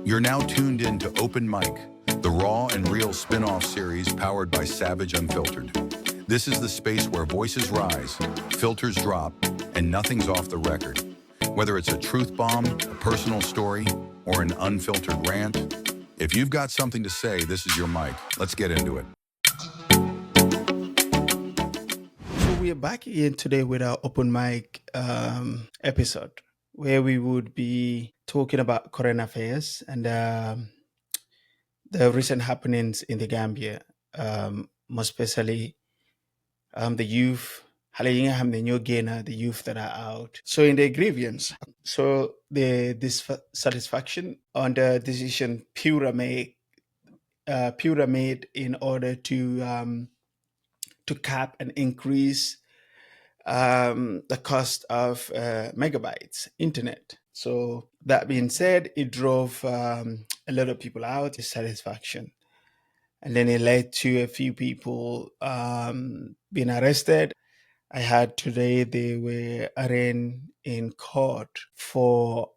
You're now tuned in to Open Mic, the raw and real spin-off series powered by Savage Unfiltered. This is the space where voices rise, filters drop, and nothing's off the record. Whether it's a truth bomb, a personal story, or an unfiltered rant, if you've got something to say, this is your mic. Let's get into it. So we are back again today with our open mic episode where we would be talking about current affairs and the recent happenings in the Gambia, more especially the youth, the youth that are out. So in the grievance, so the dissatisfaction on the decision Pura made in order to cap and increase the cost of megabytes internet. So that being said, it drove a lot of people out, dissatisfaction. And then it led to a few people being arrested. I heard today they were arraigned in court for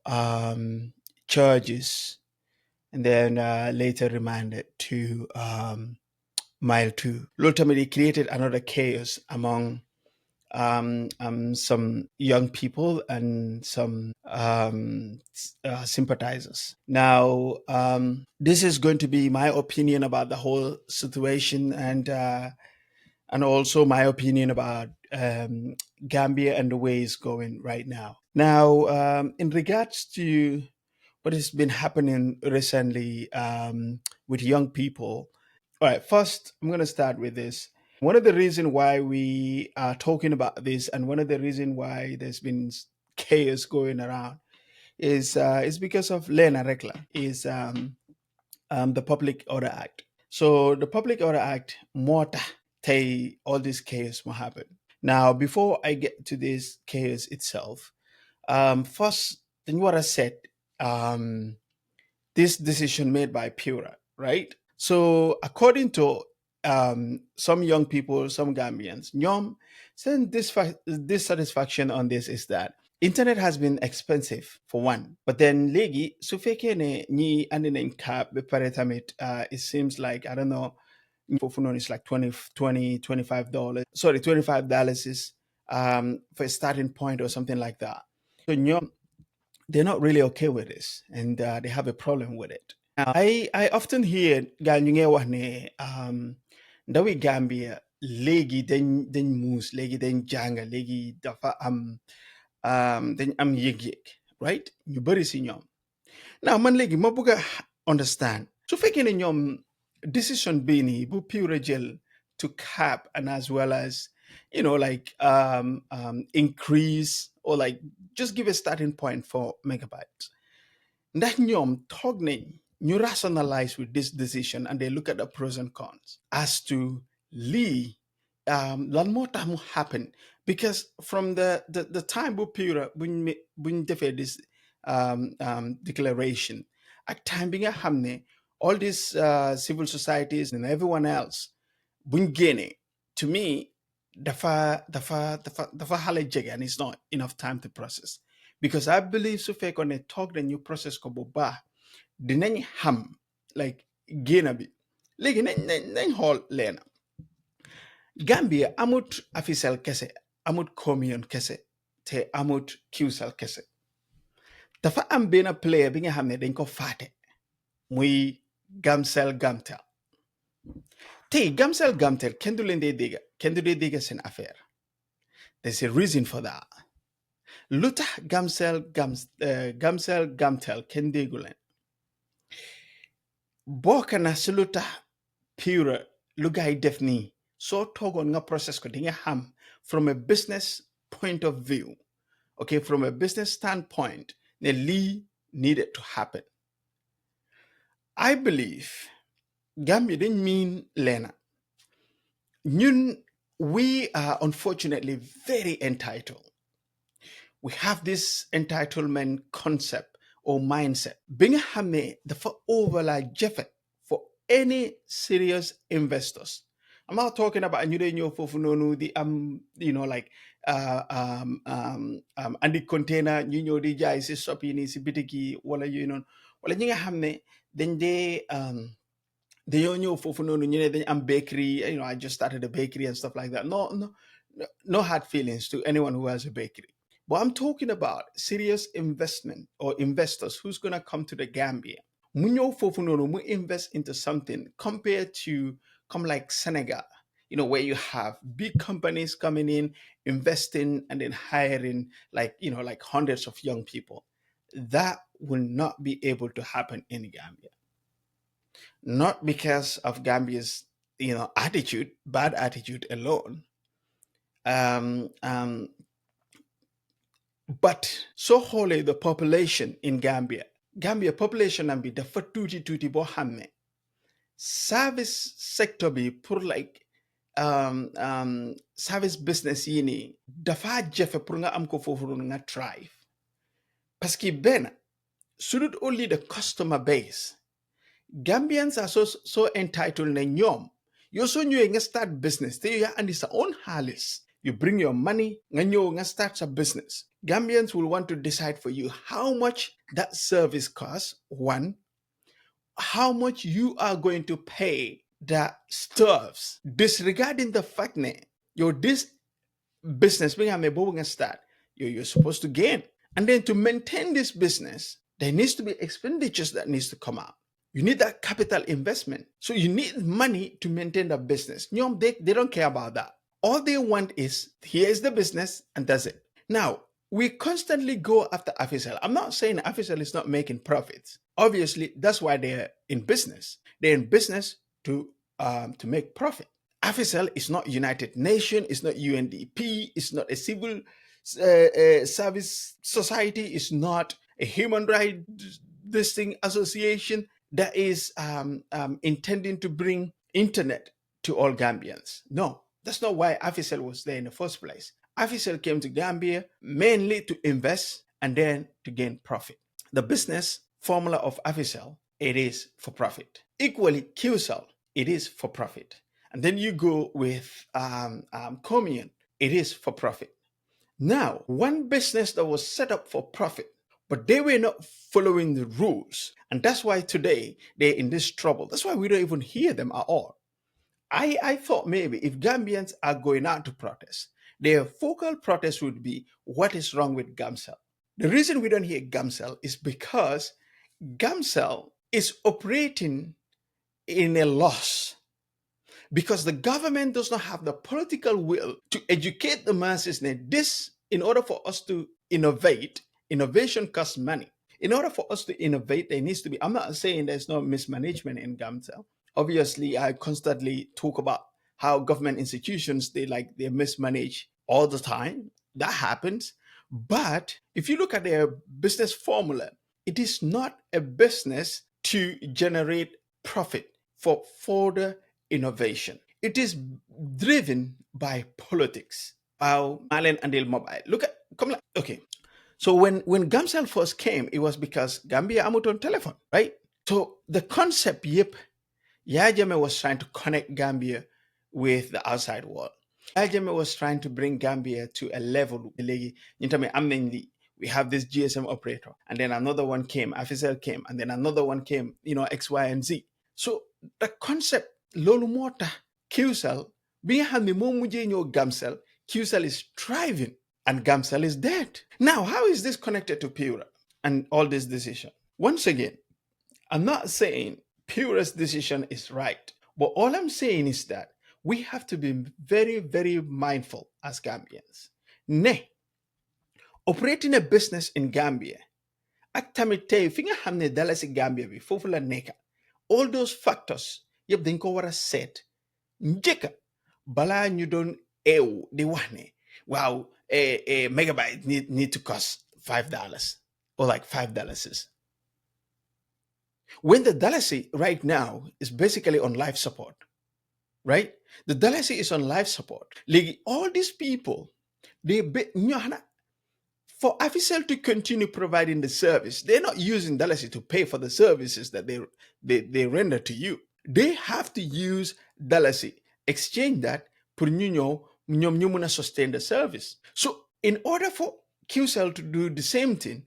charges and then later remanded to mile two. Ultimately created another chaos among some young people and some sympathizers. Now, this is going to be my opinion about the whole situation and also my opinion about Gambia and the way it's going right now. Now, in regards to what has been happening recently with young people, all right, first, I'm going to start with this. One of the reasons why we are talking about this, and one of the reasons why there's been chaos going around, is because of Lena Rekla, is the Public Order Act. So the Public Order Act, Mota, all this chaos will happen. Now, before I get to this chaos itself, first, then what I said, this decision made by Pura, right? So according to some young people, some Gambians, Nyom, saying dissatisfaction on this is that internet has been expensive for one, but then legi sufeke ne ni andi cap tamit it seems like I don't know for it's like 20 $25. Sorry, $25 is for a starting point or something like that. So Nyom, they're not really okay with this and they have a problem with it. Now, I often hear ganyu wax ne ndawi Gambia léegi dañ muus léegi dañ jànga léegi dafa am dañ am yëg-yëg, right? ñu bari si ñoom. Now man léegi ma bëgg a understand su fekkee ne ñoom decision bii nii bu Pure jël to cap and as well as like increase or like just give a starting point for megabytes. Ndax ñoom toog nañ you rationalize with this decision and they look at the pros and cons as to Lee, lan moo tax mu happen because from the time bu Pura buñ defee this declaration at time bi nga xam ne all these civil societies and everyone else buñ génnee to me dafa xale jege and it's not enough time to process because I believe su fekkoon ne toog nañ ñu process ko bu baax dinañ xam like génn bi léegi nañ xool leena Gambia amut officiel kese amut commune kese te amut QCell kese dafa am benn player bi nga xam ne dañ ko faate muy Gamtel tey Gamtel kenn du leen dee dégga kenn du dee dégga seen affaire there's a reason for that lu tax Gamtel kenn déggu leen bokk na si lu tax Pure lu gaay def nii soo toogoon nga process ko di nga xam from a business point of view okay from a business standpoint ne lii needed to happen. I believe Gambia didn't mean Lena. We are unfortunately very entitled. We have this entitlement concept or mindset. Being the for overlay Jeff for any serious investors. I'm not talking about new for the like and the container the guys is shopping is bitiki wala wala ñi nga xam ne dañ dee dañoo ñëw foofu noonu ñu ne dañ am bakery, I just started a bakery and stuff like that. No hard feelings to anyone who has a bakery. But I'm talking about serious investment or investors who's gonna come to the Gambia. Mu ñëw foofu noonu mu invest into something compared to come like Senegal, where you have big companies coming in, investing, and then hiring like hundreds of young people. That will not be able to happen in Gambia. Not because of Gambia's, attitude, bad attitude alone. Um, um, but so wholly the population in Gambia population and be the tuti bo hamne. Service sector be pour like service business yini dafa jefe pour nga am ko fofu nga thrive. Parce que ben, should only the customer base. Gambians are so entitled na ñoom yow soo ñëwee nga start business te yow yaa andi sa own xaalis, you bring your money nga ñëw nga start sa business. Gambians will want to decide for you how much that service costs, one, how much you are going to pay the staffs, disregarding the fact that this business being a start, you're supposed to gain. And then to maintain this business, there needs to be expenditures that needs to come out. You need that capital investment. So you need money to maintain the business. They don't care about that. All they want is, here's the business and that's it. Now, we constantly go after Afisel. I'm not saying Afisel is not making profits. Obviously, that's why they're in business. They're in business to make profit. Afisel is not United Nations, it's not UNDP, it's not a civil service society, it's not a human rights association that is intending to bring internet to all Gambians. No, that's not why Afisel was there in the first place. Afisel came to Gambia mainly to invest and then to gain profit. The business formula of Afisel, it is for profit. Equally, QCell, it is for profit. And then you go with Commune, it is for profit. Now, one business that was set up for profit, but they were not following the rules. And that's why today they're in this trouble. That's why we don't even hear them at all. I thought maybe if Gambians are going out to protest, their focal protest would be what is wrong with Gamcell. The reason we don't hear Gamcell is because Gamcell is operating in a loss, because the government does not have the political will to educate the masses. This, in order for us to innovate, innovation costs money. In order for us to innovate, there needs to be, I'm not saying there's no mismanagement in Gamcell. Obviously, I constantly talk about how government institutions, they mismanage all the time. That happens. But if you look at their business formula, it is not a business to generate profit for further innovation. It is driven by politics. Malen and Mobile. Look at, okay. So when Gamcell first came, it was because Gambia amuton telephone, right? So the concept, Yajame was trying to connect Gambia with the outside world. Yajame was trying to bring Gambia to a level. We have this GSM operator, and then another one came, Afisel came, and then another one came, X, Y, and Z. So the concept, Lolumota, QCell, being Gamcell, QCell is thriving, and Gamcell is dead. Now, how is this connected to Pura and all this decision? Once again, I'm not saying Pura's decision is right, but all I'm saying is that we have to be very, very mindful as Gambians. Operating a business in Gambia, actamite finga hamne dalasi Gambia bi fofu la neka. All those factors, yep, dañ ko wara set. Njeka bala ñu don ew di wax ne wow, a megabyte need to cost $5 or like $5. When the Dalasi right now is basically on life support, right? The Dalasi is on life support. Like all these people, for Afisel to continue providing the service, they're not using Dalasi to pay for the services that they render to you. They have to use Dalasi, exchange that, pour sustain the service. So in order for QCell to do the same thing,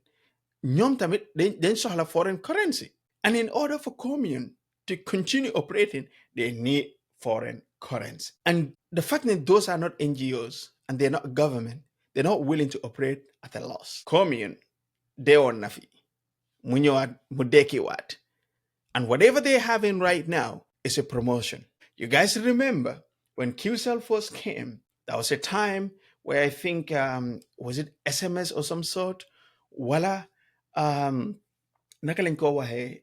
ñoom tamit dañ soxla foreign currency. And in order for commune to continue operating, they need foreign currency. And the fact that those are not NGOs and they're not government, they're not willing to operate at a loss. Commune, they are nafi. Mu ñëwaat mu dekkiwaat. And whatever they're having right now is a promotion. You guys remember when QCell first came, there was a time where I think, was it SMS or some sort? Wala, naka lañ ko waxee,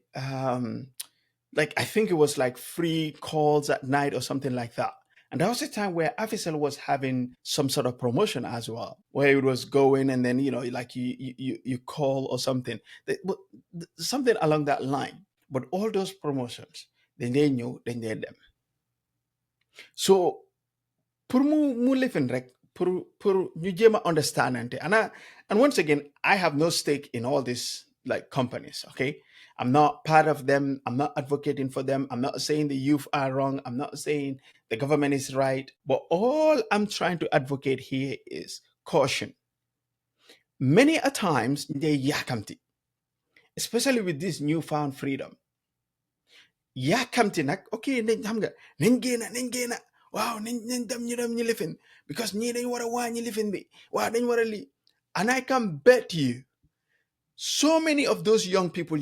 like I think it was like free calls at night or something like that. And there was a time where Afisel was having some sort of promotion as well, where it was going and then like you call or something, something along that line. But all those promotions, then they knew, then they them. So pour mu lifin rek pour ñu jéem understand and once again, I have no stake in all these like companies, okay? I'm not part of them. I'm not advocating for them. I'm not saying the youth are wrong. I'm not saying the government is right. But all I'm trying to advocate here is caution. Many a times they yakamti, especially with this newfound freedom. Yakamti nak okay nañ xam nga nañ génna waaw nañ dem ñu lifin because ñii dañ war a wàññi lifin bi waaw dañ war a lii. And I can bet you so many of those young people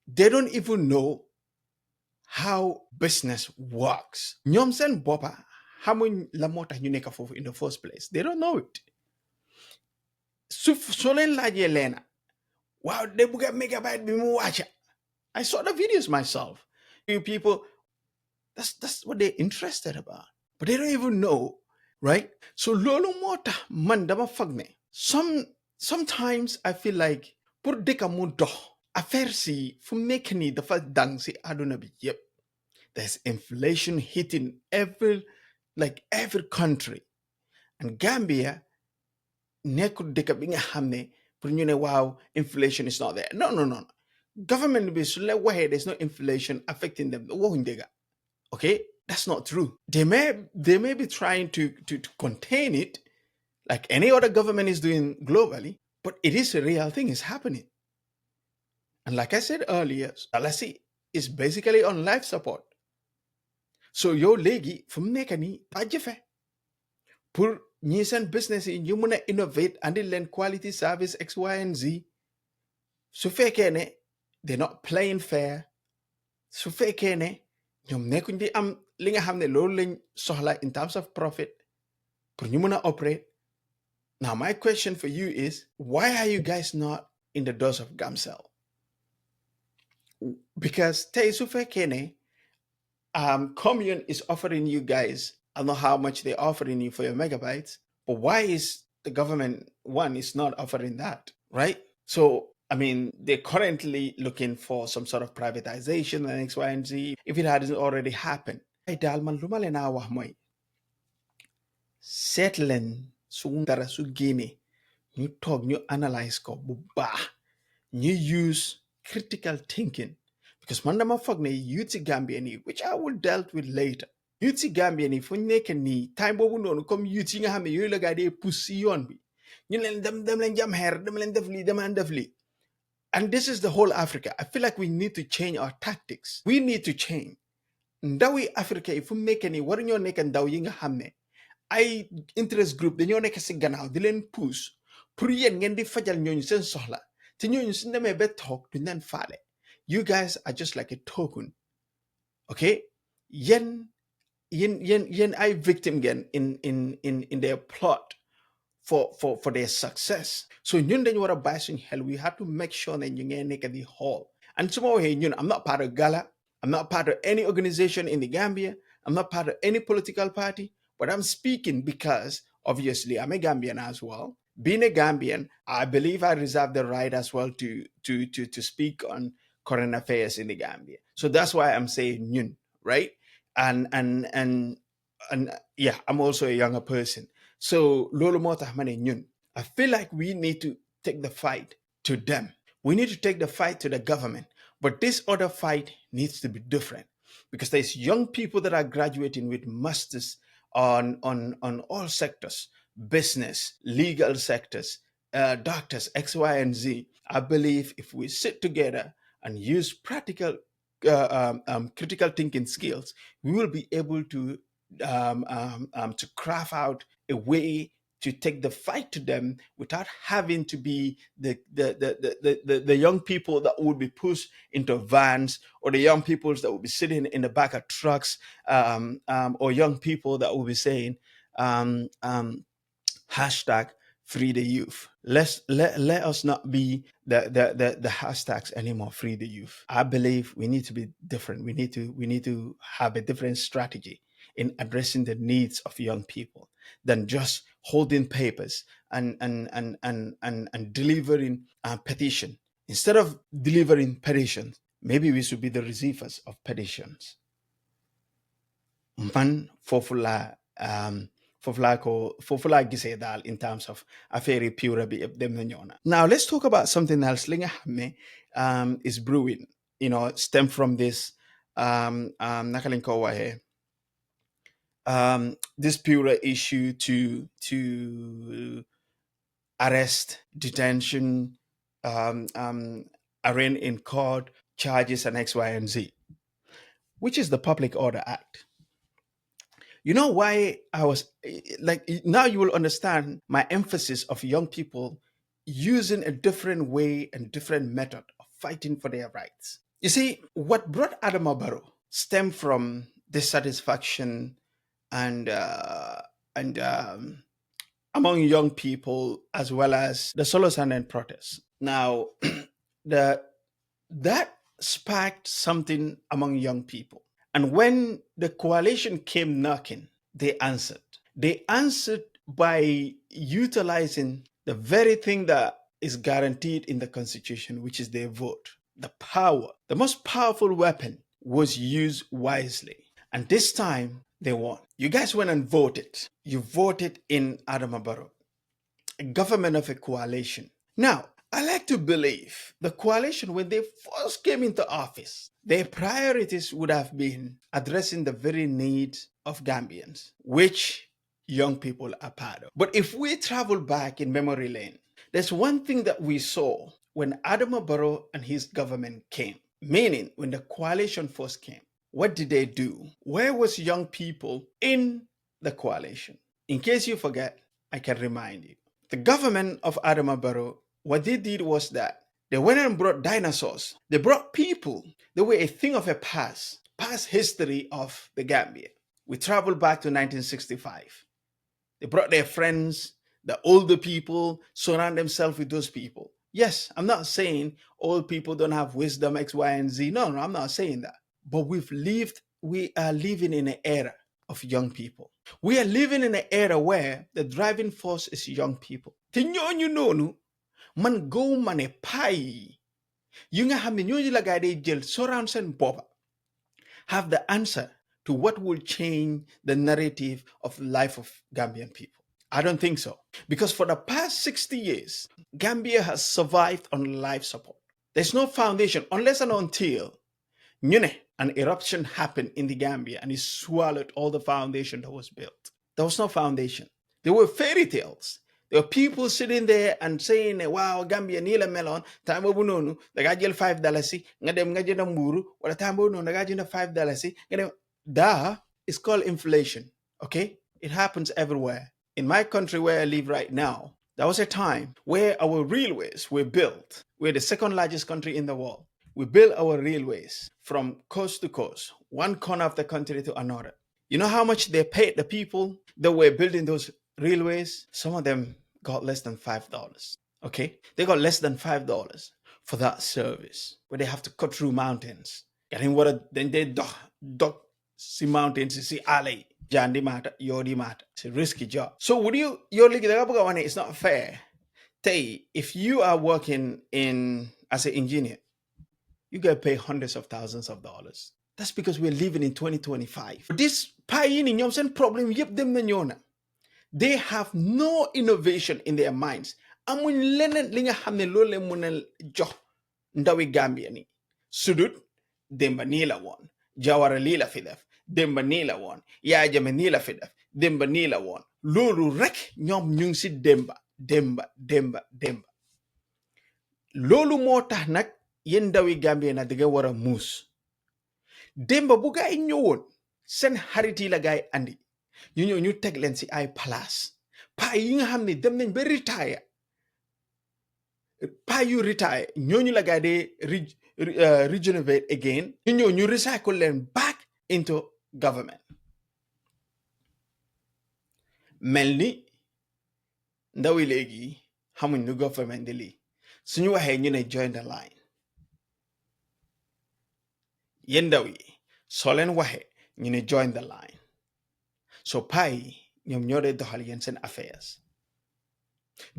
they don't even know how business works. ñoom seen boppa xamuñ la moo tax ñu nekk foofu in the first place. They don't know it. soo leen laajee leena waaw de bugg a megabyte bi mu wàcca. I saw the videos myself. You people, that's what they're interested about. But they don't even know, right? So lolo mota man dama fagne. Sometimes I feel like pour deka mu dox affaire si fu nekk nii dafa dang si aduna bi yep. There's inflation hitting every country. And Gambia nekkul dëkk bi nga xam ne pour ñu ne wow, inflation is not there. No. Government be su la waxee there's no inflation affecting them. Waxuñ dëgga. Okay, that's not true. They may be trying to contain it, like any other government is doing globally, but it is a real thing. It's happening. And like I said earlier, Alasi is basically on life support. So your legi from nekani pajefe pour ñi seen business yi ñu mën a innovate andi leen quality service X, Y, and Z. Su fekkee ne they're not playing fair. Su fekkee ne ñoom nekkuñ di am li nga xam ne loolu lañ soxla in terms of profit pour ñu mën a operate. Now my question for you is, why are you guys not in the doors of Gamcell? Because tey su fekkee ne commune is offering you guys, I don't know how much they're offering you for your megabytes, but why is the government one is not offering that, right? So I mean, they're currently looking for some sort of privatization and X, Y, and Z. If it hasn't already happened, dalman lumale na wax moy settlen su dara su génne ñu toog ñu analyze ko bu baax ñu use critical thinking, because man dama foog ne youth Gambian yi, which I will dealt with later, youth Gambian yi fu nekk nii time boobu noonu comme youth yi nga xam ne yooyu la gaa dee pousse si yoon bi ñu leen dem leen jam xeer dem leen def lii dem leen def lii. And this is the whole Africa. I feel like we need to change our tactics. We need to change. Ndawi Africa, if we make any, what ñoo nekk ndaw yi nga xam ne ay interest group dañoo nekk si gannaaw di leen pousse pour yéen ngeen di fajal ñooñu seen soxla te ñooñu suñ demee ba toog duñ leen faale. You guys are just like a token. Okay? Yen ay victim ngeen in their plot for their success. So ñun dañu war a bàyyi suñ xel. We have to make sure that ñu ngee nekk di whole. And su ma waxee ñun, I'm not part of Gala. I'm not part of any organization in the Gambia. I'm not part of any political party. But I'm speaking because, obviously, I'm a Gambian as well. Being a Gambian, I believe I reserve the right as well to speak on current affairs in the Gambia. So that's why I'm saying ñun, right? And yeah, I'm also a younger person. So lolo moo tax ma ne ñun, I feel like we need to take the fight to them. We need to take the fight to the government. But this other fight needs to be different, because there's young people that are graduating with masters on all sectors, business, legal sectors, doctors, X, Y, and Z. I believe if we sit together and use practical critical thinking skills, we will be able to craft out a way to take the fight to them without having to be the young people that would be pushed into vans, or the young people that will be sitting in the back of trucks, or young people that will be saying, um, um, hashtag free the youth. Let us not be the hashtags anymore. Free the youth. I believe we need to be different. We need to have a different strategy in addressing the needs of young people than just holding papers and delivering a petition. Instead of delivering petitions, maybe we should be the receivers of petitions. Man fofula fofula gisee dal in terms of affaire pure bi dem na ñona. Now let's talk about something else li nga xamne is brewing, stem from this naka lañ ko waxe this pure issue to arrest, detention, arraign in court, charges and X, Y, and Z, which is the Public Order Act. You know why I was like, now you will understand my emphasis of young people using a different way and different method of fighting for their rights. You see, what brought Adama Barrow stemmed from dissatisfaction and among young people, as well as the Solo Sandend protests. Now, that sparked something among young people. And when the coalition came knocking, they answered. They answered by utilizing the very thing that is guaranteed in the Constitution, which is their vote. The power, the most powerful weapon, was used wisely. And this time, they won. You guys went and voted. You voted in Adama Barrow, a government of a coalition. Now, I like to believe the coalition, when they first came into office, their priorities would have been addressing the very needs of Gambians, which young people are part of. But if we travel back in memory lane, there's one thing that we saw when Adama Barrow and his government came, meaning when the coalition first came. What did they do? Where was young people in the coalition? In case you forget, I can remind you. The government of Adama Barrow, what they did was that they went and brought dinosaurs. They brought people. They were a thing of a past history of the Gambia. We traveled back to 1965. They brought their friends, the older people, surround themselves with those people. Yes, I'm not saying old people don't have wisdom, X, Y, and Z. No, I'm not saying that. But we are living in an era of young people. We are living in an era where the driving force is young people. Man go mane pai. You nga hamne ñooñu la gaay day jël surround seen boppa have the answer to what will change the narrative of the life of Gambian people. I don't think so. Because for the past 60 years, Gambia has survived on life support. There's no foundation unless and until an eruption happened in the Gambia and it swallowed all the foundation that was built. There was no foundation. There were fairy tales. There were people sitting there and saying, wow, Gambia nila melon, tambo bunonu, nagajil $5, ngadem ngajina muru, wala tambo no, nagajina $5, da is called inflation, okay? It happens everywhere. In my country where I live right now, there was a time where our railways were built. We're the second largest country in the world. We built our railways from coast to coast, one corner of the country to another. You know how much they paid the people that were building those railways? Some of them got less than $5. Okay? They got less than $5 for that service, where they have to cut through mountains. Getting water, then they dock see mountains, see alley. Jandi mata, yodi mata. It's a risky job. So would your it's not fair. If you are working as an engineer, you get paid hundreds of thousands of dollars. That's because we're living in 2025. This pioneering problem, they have no innovation in their minds. Amun lenen linga hamne lole munel jo ndawi Gambia ni. Sudut demba nila won. Jawara lila fidaf. Demba nila won. Ya jame nila fidaf. Demba nila won. Lulu rek nyom nyung si demba. loolu moo tax nag yéen ndawi Gambie nag da nga war a muus démba bu gaay ñëwoon seen xarit yi la gaay andi ñu ñëw ñu teg leen si ay place paa yi nga xam ne dem nañ ba retire paa yu retire ñooñu la gaay de regenerate again ñu ñëw ñu recycle leen back into government mel ni ndawi léegi xamuñ nu government di lii suñu waxee ñu ne join the line yéen ndaw yi soo leen waxee ñu ne join the line so paa yi ñoom ñoo dee doxal yéen seen affairs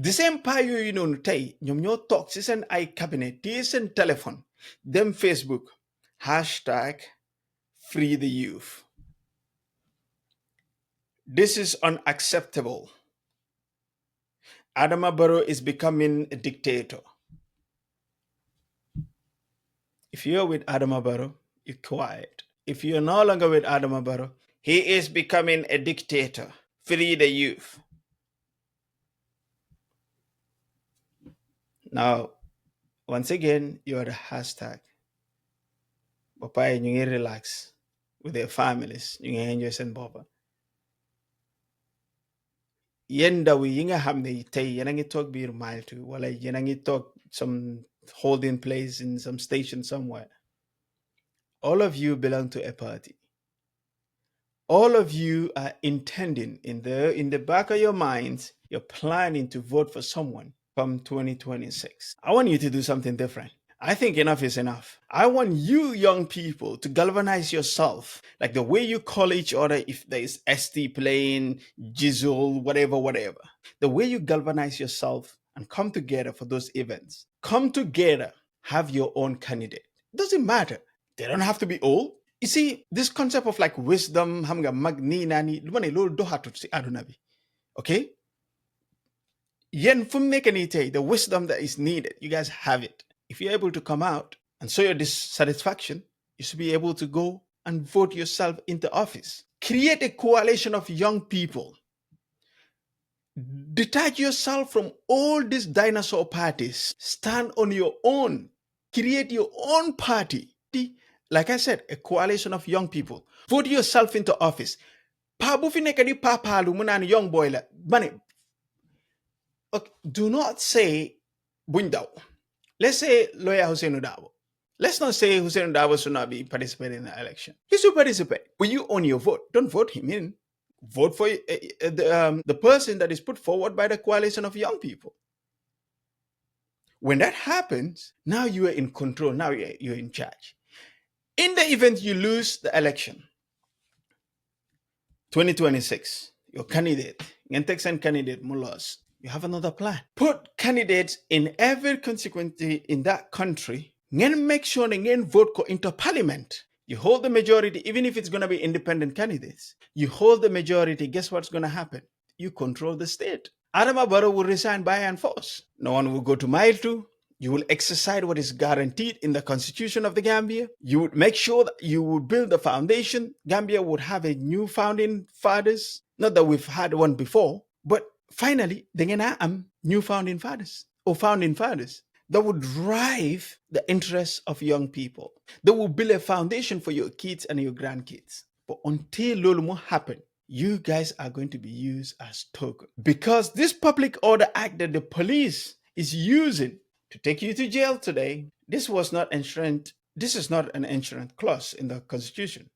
the same paa yooyu noonu tey ñoom ñoo toog ci seen ay cabinet téye seen téléphone dem Facebook hashtag free the youth. This is unacceptable. Adama Barrow is becoming a dictator. If you're with Adama Barrow, you're quiet. If you're no longer with Adama Barrow, he is becoming a dictator. Free the youth. Now, once again, you're the hashtag. Papa, you can relax with their families. You can enjoy some baba. Yen ndaw yi nga xam ne tey yéen a ngi toog biir mile two wala yéen a ngi toog some holding place in some station somewhere. All of you belong to a party. All of you are intending in the back of your minds, you're planning to vote for someone from 2026. I want you to do something different. I think enough is enough. I want you young people to galvanize yourself, like the way you call each other if there is ST playing, Jizzle, whatever. The way you galvanize yourself and come together for those events. Come together, have your own candidate. Doesn't matter. They don't have to be old. You see, this concept of like wisdom, hamga magni nani, okay? Yen fumnekanite, the wisdom that is needed, you guys have it. If you're able to come out and show your dissatisfaction, you should be able to go and vote yourself into office. Create a coalition of young people. Detach yourself from all these dinosaur parties. Stand on your own. Create your own party. Like I said, a coalition of young people. Vote yourself into office. Young boy. Do not say Bundao. Let's say lawyer Hussein Udabo. Let's not say Hussein Udabo should not be participating in the election. He should participate. When you own your vote, don't vote him in. Vote for the person that is put forward by the coalition of young people. When that happens, now you are in control. Now you're in charge. In the event you lose the election, 2026, your candidate, Texan candidate, Mulas, you have another plan. Put candidates in every constituency in that country. Make sure they vote into parliament. You hold the majority, even if it's going to be independent candidates. You hold the majority, guess what's going to happen? You control the state. Adama Barrow will resign by and force. No one will go to mile two. You will exercise what is guaranteed in the constitution of the Gambia. You would make sure that you would build the foundation. Gambia would have a new founding fathers. Not that we've had one before, but finally, new founding fathers or founding fathers that would drive the interests of young people. That will build a foundation for your kids and your grandkids. But until Lolumo happen, you guys are going to be used as token. Because this public order act that the police is using to take you to jail today, this is not an insurance clause in the constitution.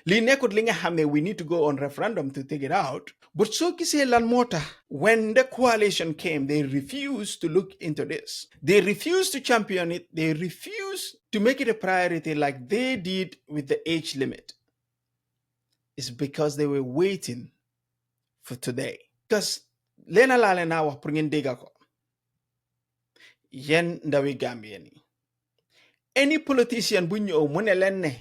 We need to go on referendum to take it out. But so when the coalition came, they refused to look into this. They refused to champion it. They refused to make it a priority like they did with the age limit. It's because they were waiting for today. Because Lena Lalena wa pringen degako. Yen ndawi Gambian. Any politician bunyo munelenne.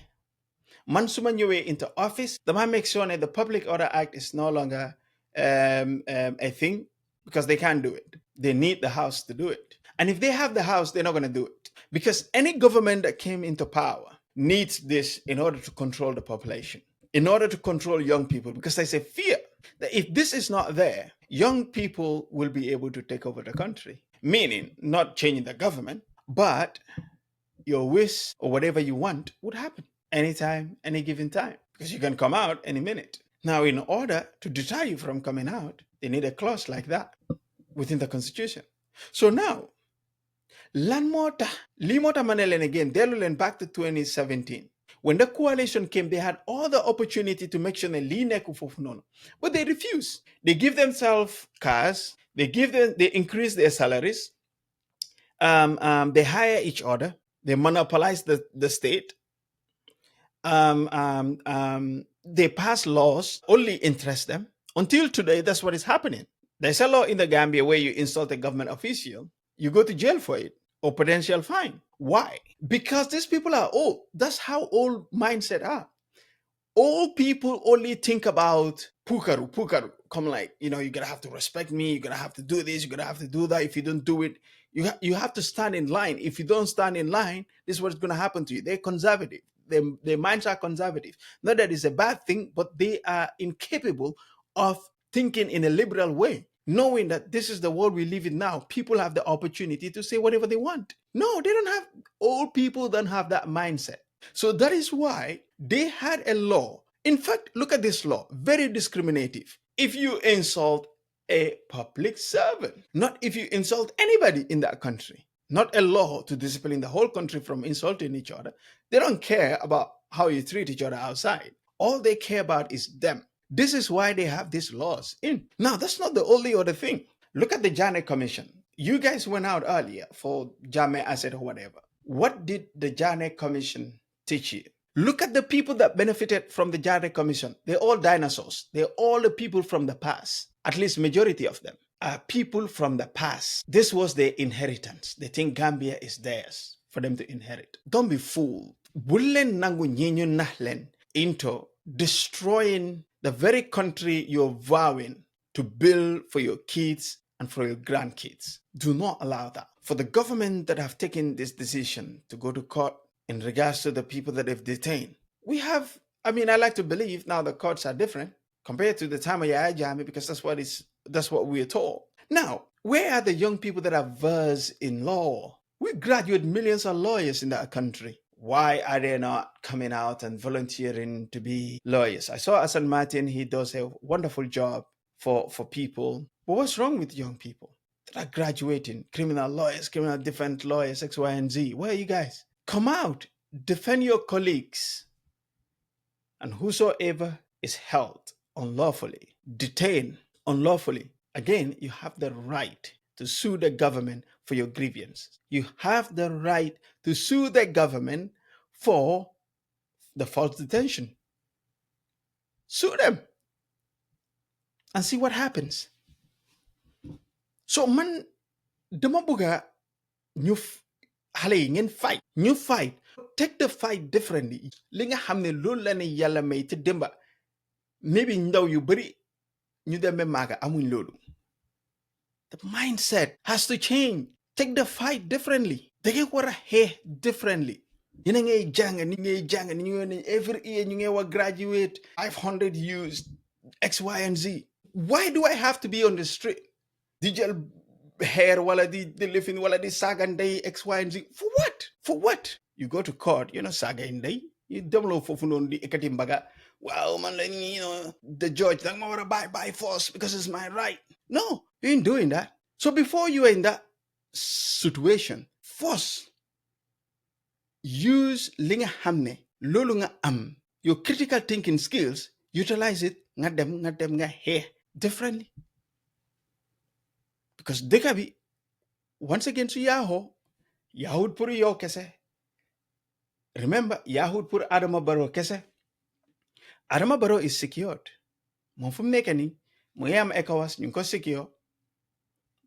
Mansuma ñëwee into office, dama make sure that the Public Order Act is no longer a thing because they can't do it. They need the House to do it. And if they have the House, they're not going to do it. Because any government that came into power needs this in order to control the population, in order to control young people, because there's a fear that if this is not there, young people will be able to take over the country. Meaning, not changing the government, But your wish or whatever you want would happen anytime, any given time, because you can come out any minute. Now, in order to deter you from coming out, they need a clause like that within the constitution. So now, Lanmota, Limota Manelen again, Delulen back to 2017. When the coalition came, they had all the opportunity to make sure they lean but they refuse. They give themselves cars, they increase their salaries, they hire each other, they monopolize the state, they pass laws only interest them. Until today, that's what is happening. There's a law in the Gambia where you insult a government official, you go to jail for it or potential fine. Why? Because these people are old. That's how old mindset are. Old people only think about pukaru. Come like, you're gonna have to respect me. You're gonna have to do this. You're gonna have to do that. If you don't do it, you have to stand in line. If you don't stand in line, this is what's gonna happen to you. They're conservative. Their minds are conservative. Not that it's a bad thing, but they are incapable of thinking in a liberal way, knowing that this is the world we live in now. People have the opportunity to say whatever they want. No, they don't have. Old people don't have that mindset. So that is why they had a law. In fact, look at this law, very discriminative. If you insult a public servant, not if you insult anybody in that country, not a law to discipline the whole country from insulting each other. They don't care about how you treat each other outside. All they care about is them. This is why they have these laws in. Now, that's not the only other thing. Look at the Jane Commission. You guys went out earlier for Jame Asset or whatever. What did the Jane Commission teach you? Look at the people that benefited from the Jane Commission. They're all dinosaurs. They're all the people from the past. At least majority of them are people from the past. This was their inheritance. They think Gambia is theirs for them to inherit. Don't be fooled. Bullen nangu nyinyo nahlen into destroying the very country you're vowing to build for your kids and for your grandkids. Do not allow that. For the government that have taken this decision to go to court in regards to the people that they've detained, we have, I like to believe now the courts are different compared to the time of Yahya Jammeh, because that's what we're told. Now, where are the young people that are versed in law? We graduate millions of lawyers in that country. Why are they not coming out and volunteering to be lawyers? I saw Hassan Martin, he does a wonderful job for people. But what's wrong with young people that are graduating? Criminal lawyers, criminal defense lawyers, X, Y, and Z. Where are you guys? Come out, defend your colleagues. And whosoever is held unlawfully, detained unlawfully, again, you have the right to sue the government for your grievances. You have the right to sue the government for the false detention. Sue them and see what happens. So man, dama buga ñu xale yi ngeen fight. Ñu fight. Take the fight differently. Li nga xam ne loolu la ne yàlla may te démba maybe ndaw yu bari ñu demee maaga amuñ loolu. The mindset has to change. Take the fight differently. Da ngeen war a xeex differently. Yéen a ngay jàng ni ngay jàng ni ñu every year ñu ngay war graduate 500 youths X, Y, and Z. Why do I have to be on the street? Di jël hair wala di lifin wala di saga ndey X, Y, and Z. For what? For what? You go to court, saga ndey. You demlo fofu non di ekati mbaga. Well, man, the judge, I'm going to buy by force because it's my right. No, you ain't doing that. So before you are in that situation, force, use linga hamne, lolunga your critical thinking skills, utilize it, nga he differently. Because dekabi, once again to Yahud puri yo kese. Remember, Yahud pur Adama Baro kese. Adama Barrow is secured. Mofum nekani, Muyam ECOWAS, Nyunko secure.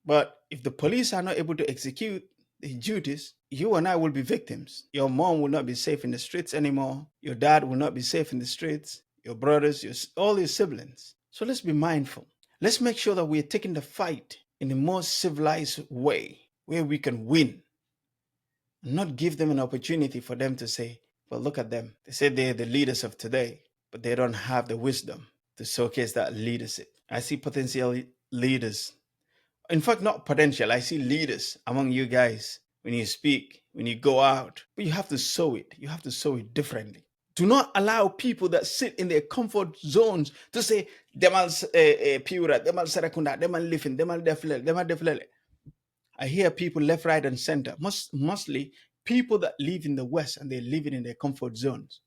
But if the police are not able to execute their duties, you and I will be victims. Your mom will not be safe in the streets anymore. Your dad will not be safe in the streets. Your brothers, all your siblings. So let's be mindful. Let's make sure that we're taking the fight in a more civilized way, where we can win. Not give them an opportunity for them to say, well, look at them. They say they're the leaders of today, but they don't have the wisdom to showcase that leadership. I see potential leaders. In fact, not potential. I see leaders among you guys when you speak, when you go out. But you have to sow it. You have to sow it differently. Do not allow people that sit in their comfort zones to say, demal pura, demal sarakunda, demal living, demal deflele. I hear people left, right, and center. Mostly people that live in the West and they're living in their comfort zones.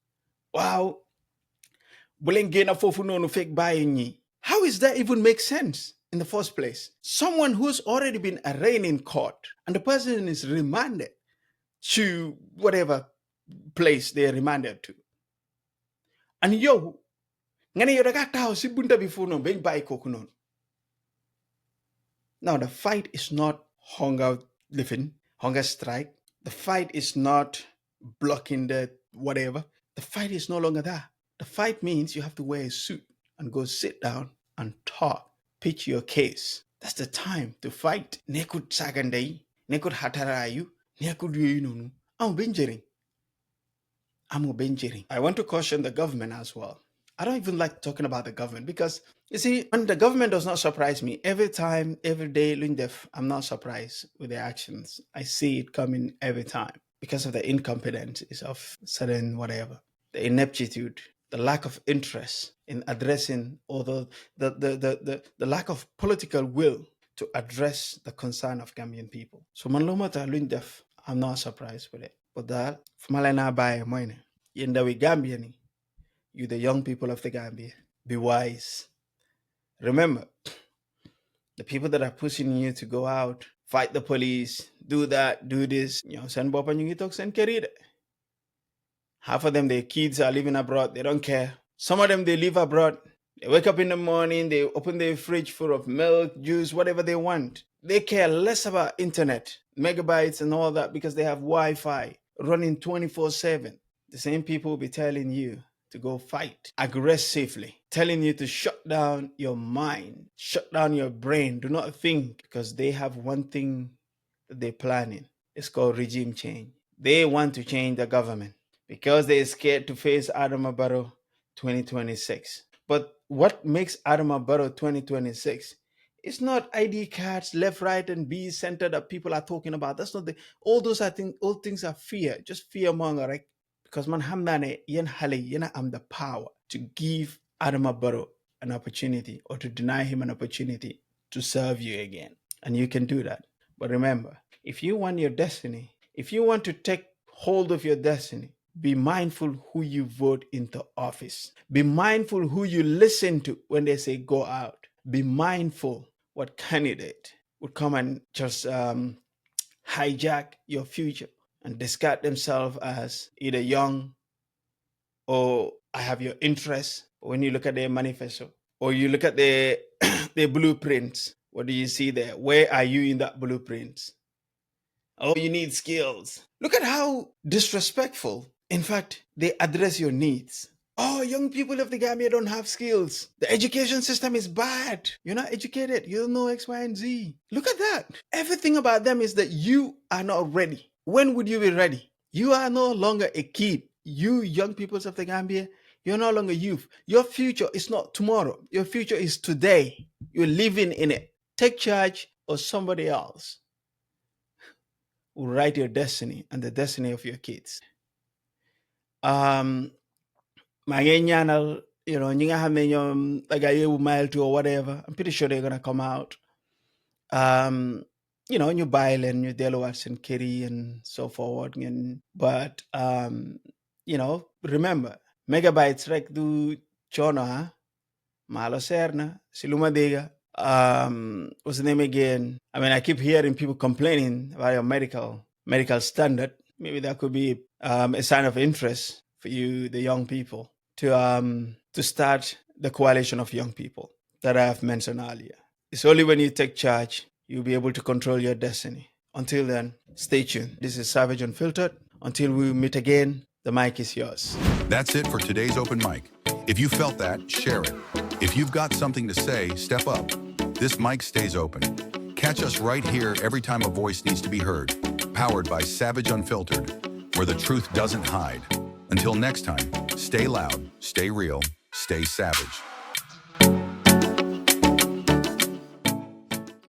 Wow. Fake buying. How is that even make sense in the first place? Someone who's already been arraigned in court and the person is remanded to whatever place they're remanded to. And yo, ngani yorakata si bunta before no ben buy kokunon. Now the fight is not hunger living, hunger strike. The fight is not blocking the whatever. The fight is no longer that. The fight means you have to wear a suit and go sit down and talk, pitch your case. That's the time to fight. Nekut sagandai, nekut hatarayu, nekut yununu. I'm bingering. I want to caution the government as well. I don't even like talking about the government because, you see, when the government does not surprise me, every time, every day, Lundef, I'm not surprised with their actions. I see it coming every time because of the incompetence of certain whatever, the ineptitude, the lack of interest in addressing, or the lack of political will to address the concern of Gambian people. So, Manlomata Lundef, I'm not surprised with it. But that, Fumalena Baye Moine, Yendawi Gambian, you the young people of the Gambia, be wise. Remember, the people that are pushing you to go out, fight the police, do that, do this, send Bopa Nyugitok, send Kerida. Half of them, their kids are living abroad, they don't care. Some of them, they live abroad. They wake up in the morning, they open their fridge full of milk, juice, whatever they want. They care less about internet, megabytes and all that because they have Wi-Fi running 24/7. The same people will be telling you to go fight aggressively, telling you to shut down your mind, shut down your brain. Do not think, because they have one thing that they're planning. It's called regime change. They want to change the government because they're scared to face Adama Barrow 2026. But what makes Adama Barrow 2026? It's not ID cards, left, right, and B center that people are talking about. That's not all those all things are fear, just fear monger, right? Because man hamdane yen hale yena am the power to give Adama Barrow an opportunity or to deny him an opportunity to serve you again. And you can do that. But remember, if you want your destiny, if you want to take hold of your destiny, be mindful who you vote into office. Be mindful who you listen to when they say go out. Be mindful what candidate would come and just hijack your future and discard themselves as either young or I have your interests. When you look at their manifesto or you look at their blueprints, what do you see there? Where are you in that blueprint? Oh, you need skills. Look at how disrespectful. In fact, they address your needs. Oh, young people of the Gambia don't have skills. The education system is bad. You're not educated. You don't know X, Y, and Z. Look at that. Everything about them is that you are not ready. When would you be ready? You are no longer a kid. You young peoples of the Gambia, you're no longer youth. Your future is not tomorrow. Your future is today. You're living in it. Take charge, or somebody else will write your destiny and the destiny of your kids. Ñi nga xam ne ñoom daga mile two or whatever, I'm pretty sure they're gonna come out. Ñu bàyyi leen ñu delluwaat seen kër yi and so forward. But remember, megabytes rek du coono maalo seer na si lu ma dégga. What's the name again? I mean, I keep hearing people complaining about your medical standard. Maybe that could be a sign of interest for you, the young people, to start the coalition of young people that I have mentioned earlier. It's only when you take charge you'll be able to control your destiny. Until then, stay tuned. This is Savage Unfiltered. Until we meet again, the mic is yours. That's it for today's open mic. If you felt that, share it. If you've got something to say, step up. This mic stays open. Catch us right here every time a voice needs to be heard. Powered by Savage Unfiltered, where the truth doesn't hide. Until next time, stay loud, stay real, stay savage.